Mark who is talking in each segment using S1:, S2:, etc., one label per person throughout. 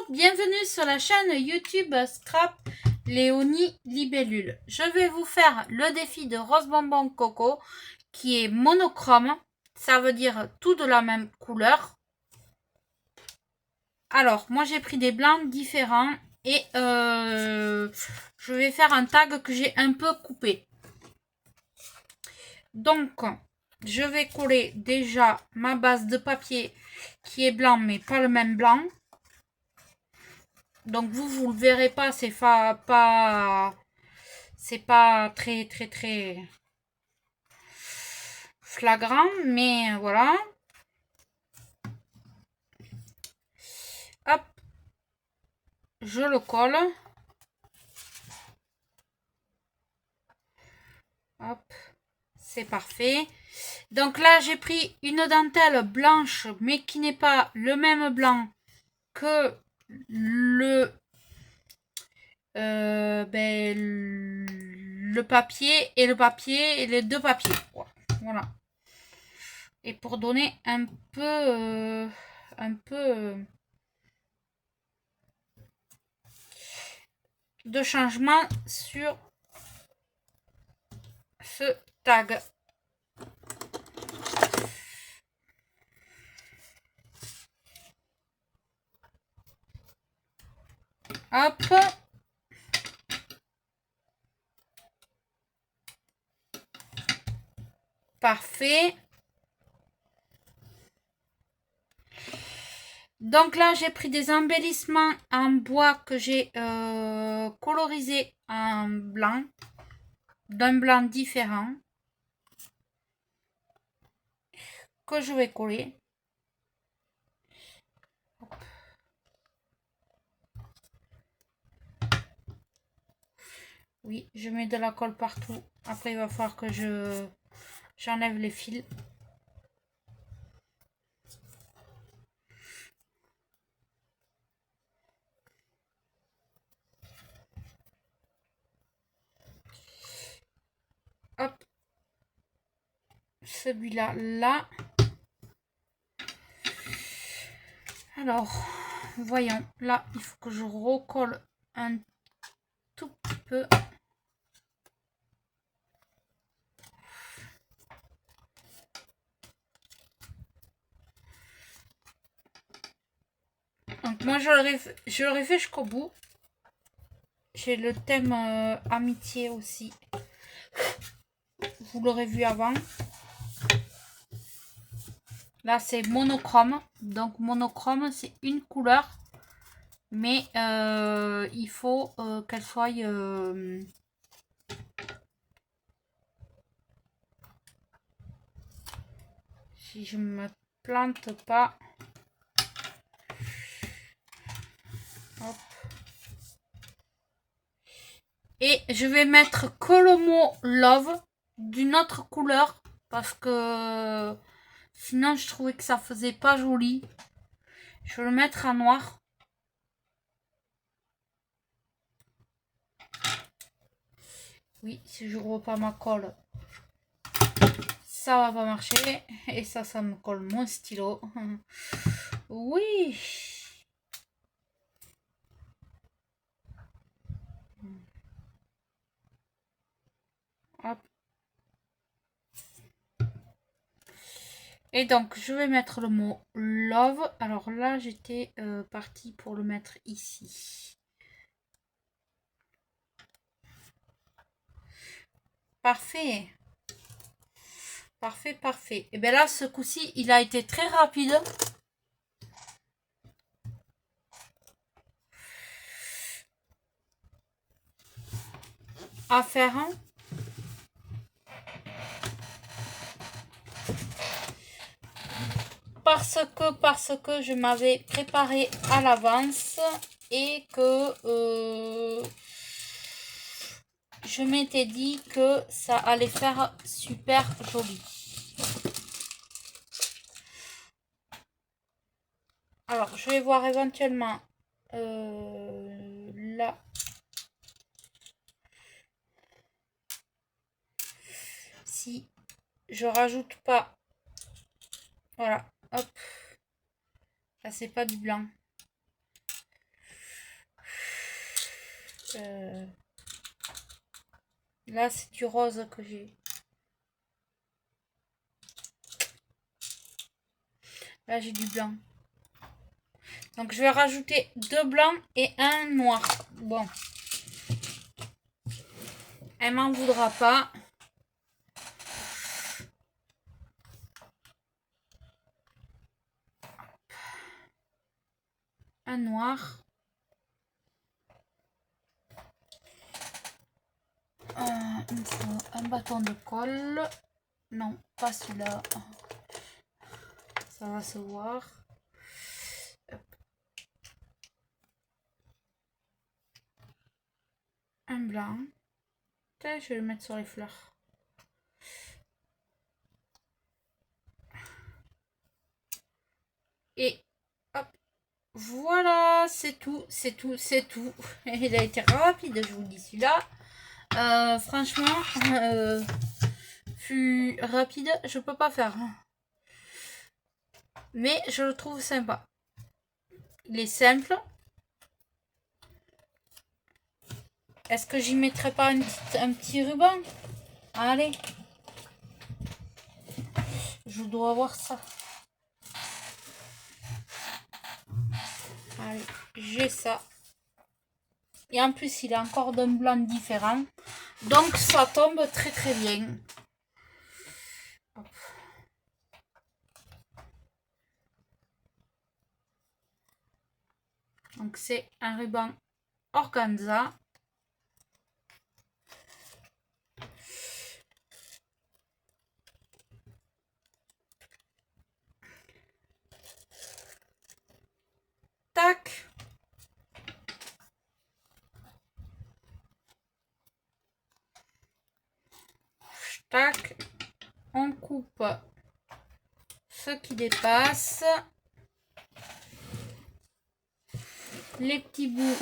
S1: bienvenue sur la chaîne YouTube Scrap Léonie Libellule. Je vais vous faire le défi de Rose Bonbon Coco qui est monochrome, ça veut dire tout de la même couleur. Alors, moi j'ai pris des blancs différents et je vais faire un tag que j'ai un peu coupé. Donc, je vais coller déjà ma base de papier qui est blanc mais pas le même blanc. Donc vous le verrez pas, c'est pas très flagrant, mais voilà. Hop, je le colle. Hop, c'est parfait. Donc là, j'ai pris une dentelle blanche, mais qui n'est pas le même blanc que le papier et les deux papiers. Voilà. Et pour donner un peu de changement sur ce tag. Hop. Parfait. Donc là, j'ai pris des embellissements en bois que j'ai colorisé en blanc, d'un blanc différent, que je vais coller. Oui, je mets de la colle partout. Après, il va falloir que j'enlève les fils. Hop. Celui-là, là. Alors, voyons. Là, il faut que je recolle un tout petit peu. Donc moi, je l'aurais fait jusqu'au bout. J'ai le thème amitié aussi. Vous l'aurez vu avant. Là, c'est monochrome. Donc, monochrome, c'est une couleur. Mais il faut qu'elle soit... si je me plante pas... Hop. Et je vais mettre que le mot love d'une autre couleur. Parce que sinon, je trouvais que ça faisait pas joli. Je vais le mettre en noir. Oui, si je roule pas ma colle, ça va pas marcher. Et ça me colle mon stylo. Oui. Hop. Et donc, je vais mettre le mot love. Alors là, j'étais partie pour le mettre ici. Parfait. Parfait, parfait. Et bien là, ce coup-ci, il a été très rapide. À faire. Parce que je m'avais préparé à l'avance et que je m'étais dit que ça allait faire super joli. Alors, je vais voir éventuellement là. Si je rajoute pas. Voilà, hop. Là, c'est pas du blanc. Là, c'est du rose que j'ai. Là, j'ai du blanc. Donc, je vais rajouter 2 blancs et un noir. Bon. Elle m'en voudra pas. Un noir. Un bâton de colle. Non, pas celui-là. Ça va se voir. Hop. Un blanc. Peut-être je vais le mettre sur les fleurs. Et hop. Voilà, c'est tout, c'est tout, c'est tout. Il a été rapide, je vous le dis, celui-là. Franchement, fut rapide, je peux pas faire. Mais je le trouve sympa. Il est simple. Est-ce que j'y mettrai pas un petit ruban? Allez. Je dois avoir ça. Allez, j'ai ça. Et en plus, il est encore d'un blanc différent. Donc, ça tombe très très bien. Hop. Donc, c'est un ruban organza. Tac. Tac. On coupe ce qui dépasse. Les petits bouts,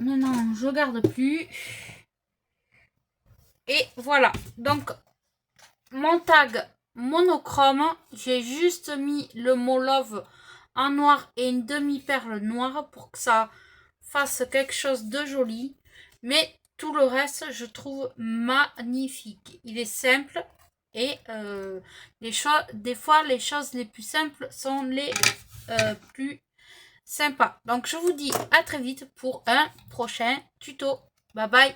S1: maintenant je garde plus. Et voilà, donc mon tag monochrome, j'ai juste mis le mot love en noir et une demi-perle noire pour que ça fasse quelque chose de joli. Mais tout le reste, je trouve magnifique. Il est simple et des fois, les choses les plus simples sont les plus sympas. Donc, je vous dis à très vite pour un prochain tuto. Bye bye.